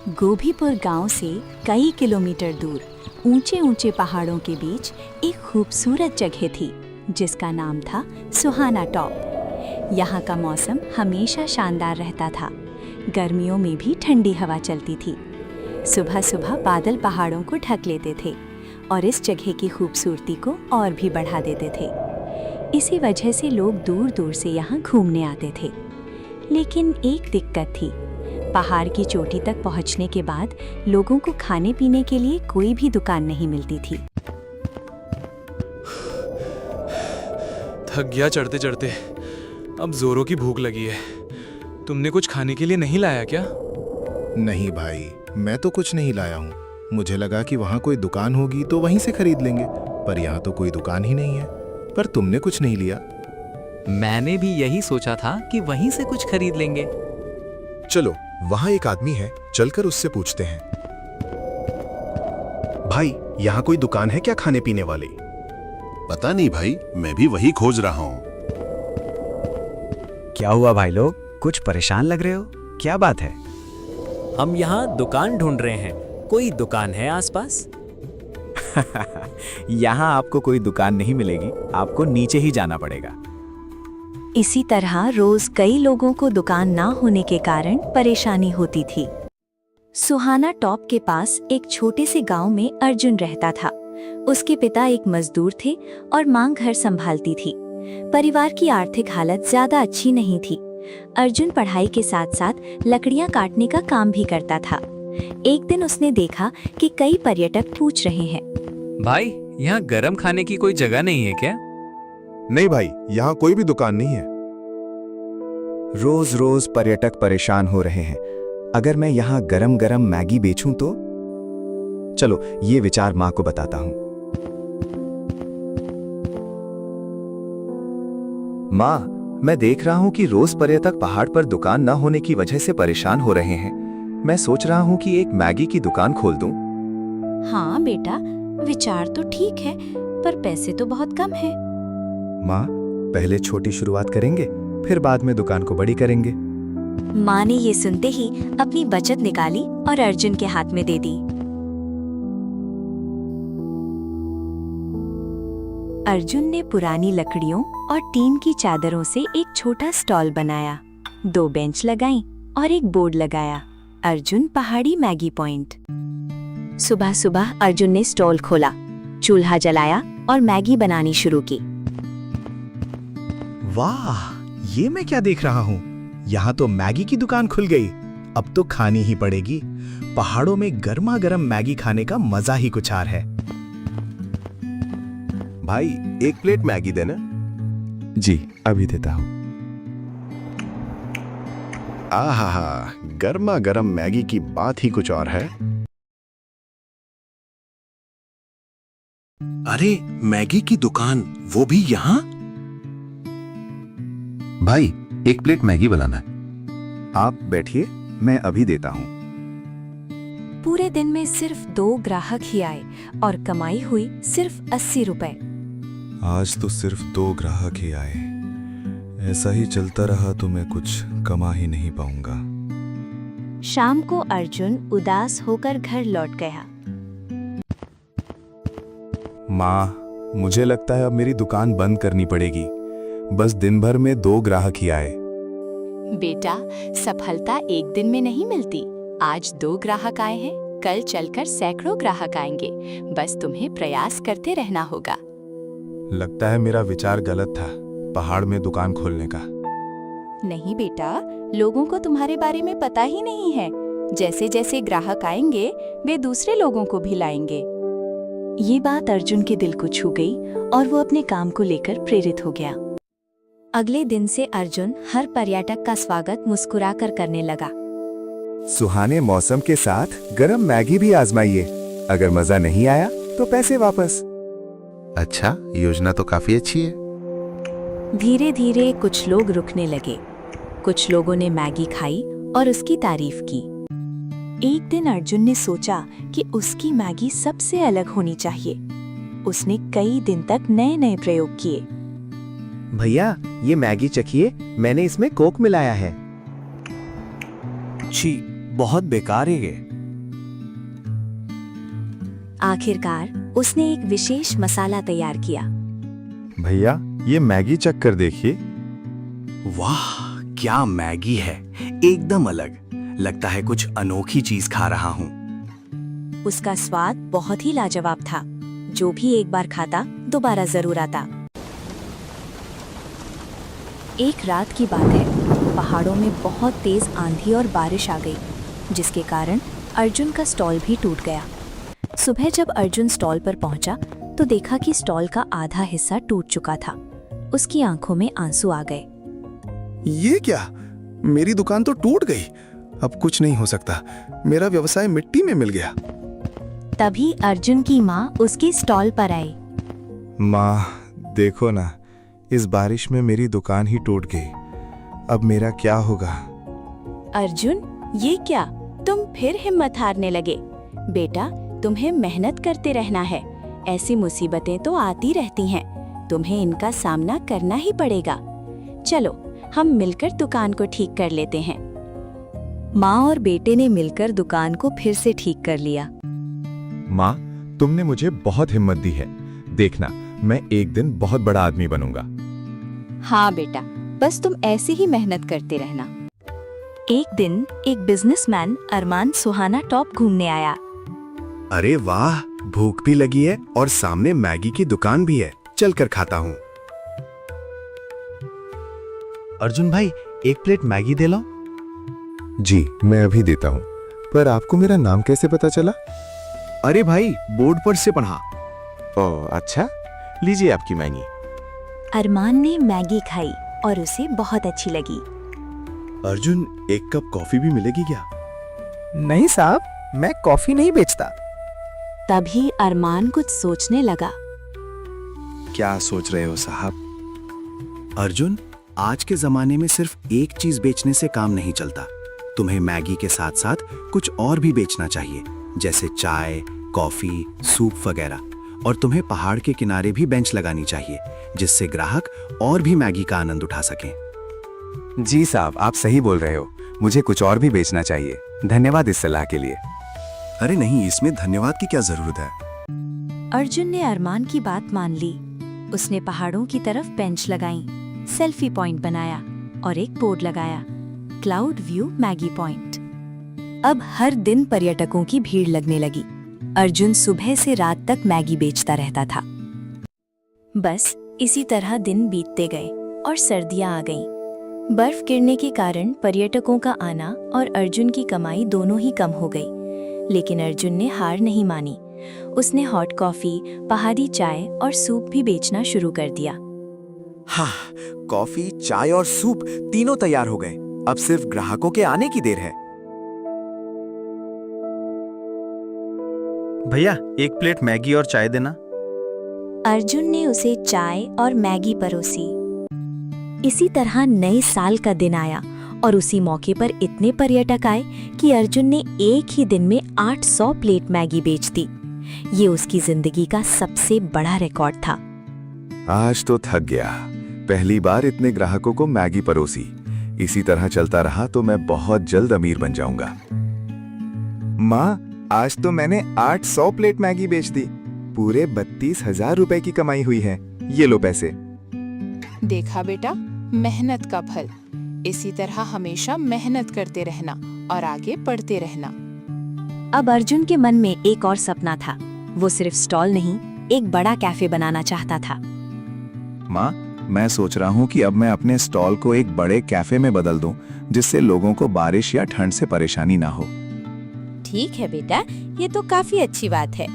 गोभीपुर गांव से कई किलोमीटर दूर ऊंचे ऊंचे पहाड़ों के बीच एक खूबसूरत जगह थी जिसका नाम था सुहाना टॉप। यहाँ का मौसम हमेशा शानदार रहता था। गर्मियों में भी ठंडी हवा चलती थी। सुबह सुबह बादल पहाड़ों को ढक लेते थे और इस जगह की खूबसूरती को और भी बढ़ा देते थे। इसी वजह से लोग दूर दूर से यहाँ घूमने आते थे। लेकिन एक दिक्कत थी। पहाड़ की चोटी तक पहुँचने के बाद लोगों को खाने पीने के लिए कोई भी दुकान नहीं मिलती थी। थक गया चढ़ते चढ़ते, अब जोरों की भूख लगी है। तुमने कुछ खाने के लिए नहीं लाया क्या? नहीं भाई, मैं तो कुछ नहीं लाया हूँ। मुझे लगा कि वहाँ कोई दुकान होगी तो वहीं से खरीद लेंगे, पर यहाँ तो कोई दुकान ही नहीं है। पर तुमने कुछ नहीं लिया। मैंने भी यही सोचा था कि वहीं से कुछ खरीद लेंगे। चलो, वहाँ एक आदमी है, चलकर उससे पूछते हैं। भाई, यहाँ कोई दुकान है क्या खाने पीने वाली? पता नहीं भाई, मैं भी वही खोज रहा हूँ। क्या हुआ भाई लोग, कुछ परेशान लग रहे हो? क्या बात है? हम यहाँ दुकान ढूंढ रहे हैं, कोई दुकान है आसपास? यहाँ आपको कोई दुकान नहीं मिलेगी, आपको नीचे ही जाना पड़ेगा। इसी तरह रोज कई लोगों को दुकान ना होने के कारण परेशानी होती थी। सुहाना टॉप के पास एक छोटे से गांव में अर्जुन रहता था। उसके पिता एक मजदूर थे और मां घर संभालती थी। परिवार की आर्थिक हालत ज्यादा अच्छी नहीं थी। अर्जुन पढ़ाई के साथ साथ लकड़ियां काटने का काम भी करता था। एक दिन उसने देखा कि कई पर्यटक पूछ रहे हैं, भाई यहाँ गरम खाने की कोई जगह नहीं है क्या? नहीं भाई, यहाँ कोई भी दुकान नहीं है। रोज रोज पर्यटक परेशान हो रहे हैं। अगर मैं यहाँ गरम गरम मैगी बेचूं तो? चलो, ये विचार माँ को बताता हूँ। माँ, मैं देख रहा हूँ कि रोज पर्यटक पहाड़ पर दुकान न होने की वजह से परेशान हो रहे हैं। मैं सोच रहा हूँ कि एक मैगी की दुकान खोल दूँ। हाँ बेटा, विचार तो ठीक है, पर पैसे तो बहुत कम हैं। माँ, पहले छोटी शुरुआत करेंगे, फिर बाद में दुकान को बड़ी करेंगे। माँ ने ये सुनते ही अपनी बचत निकाली और अर्जुन के हाथ में दे दी। अर्जुन ने पुरानी लकड़ियों और टीन की चादरों से एक छोटा स्टॉल बनाया। 2 बेंच लगाईं और एक बोर्ड लगाया, अर्जुन पहाड़ी मैगी पॉइंट। सुबह सुबह अर्जुन ने स्टॉल खोला, चूल्हा जलाया और मैगी बनानी शुरू की। वाह, ये मैं क्या देख रहा हूँ? यहाँ तो मैगी की दुकान खुल गई। अब तो खानी ही पड़ेगी। पहाड़ों में गर्मा गर्म मैगी खाने का मजा ही कुछ और है। भाई, एक प्लेट मैगी देना। जी, अभी देता हूँ। आहा, गर्मा गर्म मैगी की बात ही कुछ और है। अरे, मैगी की दुकान, वो भी यहाँ? भाई, एक प्लेट मैगी बनाना है। आप बैठिए, मैं अभी देता हूँ। पूरे दिन में सिर्फ 2 ग्राहक ही आए और कमाई हुई सिर्फ 80 रुपए। आज तो सिर्फ 2 ग्राहक ही आए। ऐसा ही चलता रहा तो मैं कुछ कमा ही नहीं पाऊंगा। शाम को अर्जुन उदास होकर घर लौट गया। माँ, मुझे लगता है अब मेरी दुकान बंद करनी पड़ेगी। बस दिन भर में 2 ग्राहक ही आए। बेटा, सफलता एक दिन में नहीं मिलती। आज 2 ग्राहक आए हैं, कल चलकर सैकड़ों ग्राहक आएंगे। बस तुम्हें प्रयास करते रहना होगा। लगता है मेरा विचार गलत था, पहाड़ में दुकान खोलने का। नहीं बेटा, लोगों को तुम्हारे बारे में पता ही नहीं है। जैसे जैसे ग्राहक आएंगे, वे दूसरे लोगों को भी लाएंगे। ये बात अर्जुन के दिल को छू गई और वो अपने काम को लेकर प्रेरित हो गया। अगले दिन से अर्जुन हर पर्यटक का स्वागत मुस्कुराकर करने लगा। सुहाने मौसम के साथ गरम मैगी भी आजमाइए। अगर मजा नहीं आया तो पैसे वापस। अच्छा, योजना तो काफी अच्छी है। धीरे धीरे कुछ लोग रुकने लगे। कुछ लोगों ने मैगी खाई और उसकी तारीफ की। एक दिन अर्जुन ने सोचा कि उसकी मैगी सबसे अलग होनी चाहिए। उसने कई दिन तक नए नए प्रयोग किए। भैया, ये मैगी चखिए, मैंने इसमें कोक मिलाया है। छी, बहुत बेकार है ये। आखिरकार उसने एक विशेष मसाला तैयार किया। भैया ये मैगी चख कर देखिए। वाह, क्या मैगी है, एकदम अलग। लगता है कुछ अनोखी चीज खा रहा हूँ। उसका स्वाद बहुत ही लाजवाब था। जो भी एक बार खाता दोबारा जरूर आता। एक रात की बात है, पहाड़ों में बहुत तेज आंधी और बारिश आ गई, जिसके कारण अर्जुन का स्टॉल भी टूट गया। सुबह जब अर्जुन स्टॉल पर पहुंचा तो देखा कि स्टॉल का आधा हिस्सा टूट चुका था। उसकी आंखों में आंसू आ गए। ये क्या, मेरी दुकान तो टूट गई। अब कुछ नहीं हो सकता, मेरा व्यवसाय मिट्टी में मिल गया। तभी अर्जुन की माँ उसके स्टॉल पर आई। माँ देखो ना, इस बारिश में मेरी दुकान ही टूट गई। अब मेरा क्या होगा? अर्जुन, ये क्या, तुम फिर हिम्मत हारने लगे। बेटा, तुम्हें मेहनत करते रहना है। ऐसी मुसीबतें तो आती रहती हैं, तुम्हें इनका सामना करना ही पड़ेगा। चलो हम मिलकर दुकान को ठीक कर लेते हैं। माँ और बेटे ने मिलकर दुकान को फिर से ठीक कर लिया। माँ, तुमने मुझे बहुत हिम्मत दी है। देखना, मैं एक दिन बहुत बड़ा आदमी बनूंगा। हाँ बेटा, बस तुम ऐसे ही मेहनत करते रहना। एक दिन एक बिजनेसमैन अरमान सुहाना टॉप घूमने आया। अरे वाह, भूख भी लगी है और सामने मैगी की दुकान भी है। चल कर खाता हूँ। अर्जुन भाई, एक प्लेट मैगी दे लो। जी मैं अभी देता हूँ, पर आपको मेरा नाम कैसे पता चला? अरे भाई, बोर्ड पर से पढ़ा। ओह अच्छा, लीजिए आपकी मैगी। अरमान ने मैगी खाई और उसे बहुत अच्छी लगी। अर्जुन, एक कप कॉफी भी मिलेगी क्या? नहीं साहब, मैं कॉफी नहीं बेचता। तभी अरमान कुछ सोचने लगा। क्या सोच रहे हो साहब? अर्जुन, आज के जमाने में सिर्फ एक चीज बेचने से काम नहीं चलता। तुम्हें मैगी के साथ साथ कुछ और भी बेचना चाहिए, जैसे चाय, कॉफी, सूप वगैरह। और तुम्हें पहाड़ के किनारे भी बेंच लगानी चाहिए, जिससे ग्राहक और भी मैगी का आनंद उठा सकें। जी साहब, आप सही बोल रहे हो। मुझे कुछ और भी बेचना चाहिए। धन्यवाद इस सलाह के लिए। अरे नहीं, इसमें धन्यवाद की क्या जरूरत है। अर्जुन ने अरमान की बात मान ली। उसने पहाड़ों की तरफ बेंच लगाई, सेल्फी पॉइंट बनाया और एक बोर्ड लगाया, क्लाउड व्यू मैगी पॉइंट। अब हर दिन पर्यटकों की भीड़ लगने लगी। अर्जुन सुबह से रात तक मैगी बेचता रहता था। बस इसी तरह दिन बीतते गए और सर्दियां आ गईं। बर्फ गिरने के कारण पर्यटकों का आना और अर्जुन की कमाई दोनों ही कम हो गई। लेकिन अर्जुन ने हार नहीं मानी। उसने हॉट कॉफी, पहाड़ी चाय और सूप भी बेचना शुरू कर दिया। हाँ, कॉफी, चाय और सूप तीनों तैयार हो गए। अब सिर्फ ग्राहकों के आने की देर है। भैया, एक प्लेट मैगी और चाय देना। अर्जुन ने उसे चाय और मैगी परोसी। इसी तरह नए साल का दिन आया और उसी मौके पर इतने पर्यटक आए कि अर्जुन ने एक ही दिन में 800 प्लेट मैगी बेच दी। ये उसकी जिंदगी का सबसे बड़ा रिकॉर्ड था। आज तो थक गया। पहली बार इतने ग्राहकों को मैगी परोसी। इसी तरह चलता रहा तो मैं बहुत जल्द अमीर बन जाऊंगा। माँ, आज तो मैंने 800 प्लेट मैगी बेच दी। पूरे 32,000 रुपए की कमाई हुई है। ये लो पैसे। देखा बेटा, मेहनत का फल। इसी तरह हमेशा मेहनत करते रहना और आगे बढ़ते रहना। अब अर्जुन के मन में एक और सपना था। वो सिर्फ स्टॉल नहीं, एक बड़ा कैफे बनाना चाहता था। माँ, मैं सोच रहा हूँ कि अब मैं अपने स्टॉल को एक बड़े कैफे में बदल दूं, जिससे लोगों को बारिश या ठंड से परेशानी ना हो। ठीक है बेटा, ये तो काफी अच्छी बात है।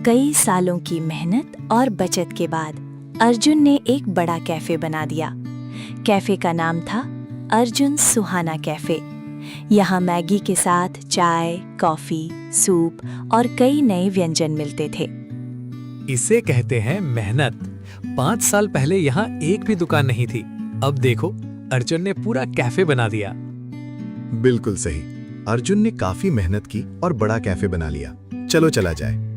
कई सालों की मेहनत और बचत के बाद अर्जुन ने एक बड़ा कैफे बना दिया। कैफे का नाम था अर्जुन सुहाना कैफे। यहाँ मैगी के साथ चाय, कॉफी, सूप और कई नए व्यंजन मिलते थे। इसे कहते हैं मेहनत। 5 साल पहले यहाँ एक भी दुकान नहीं थी। अब देखो, अर्जुन ने पूरा कैफे बना दिया। बिल्कुल सही। अर्जुन ने काफी मेहनत की और बड़ा कैफे बना लिया। चलो चला जाए।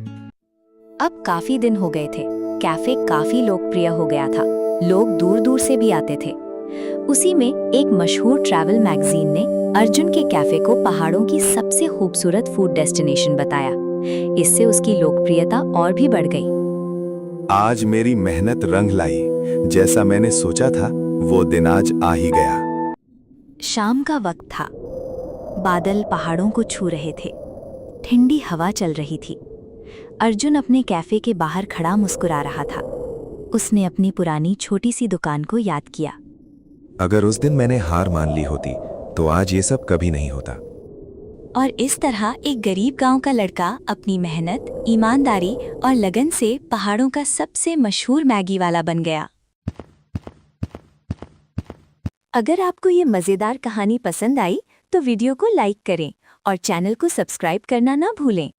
अब काफी दिन हो गए थे। कैफे काफी लोकप्रिय हो गया था। लोग दूर दूर से भी आते थे। उसी में एक मशहूर ट्रैवल मैगजीन ने अर्जुन के कैफे को पहाड़ों की सबसे खूबसूरत फूड डेस्टिनेशन बताया। इससे उसकी लोकप्रियता और भी बढ़ गई। आज मेरी मेहनत रंग लाई। जैसा मैंने सोचा था वो दिन आज आ ही गया। शाम का वक्त था। बादल पहाड़ों को छू रहे थे। ठंडी हवा चल रही थी। अर्जुन अपने कैफे के बाहर खड़ा मुस्कुरा रहा था। उसने अपनी पुरानी छोटी सी दुकान को याद किया। अगर उस दिन मैंने हार मान ली होती तो आज ये सब कभी नहीं होता। और इस तरह एक गरीब गांव का लड़का अपनी मेहनत, ईमानदारी और लगन से पहाड़ों का सबसे मशहूर मैगी वाला बन गया। अगर आपको ये मज़ेदार कहानी पसंद आई तो वीडियो को लाइक करें और चैनल को सब्सक्राइब करना ना भूलें।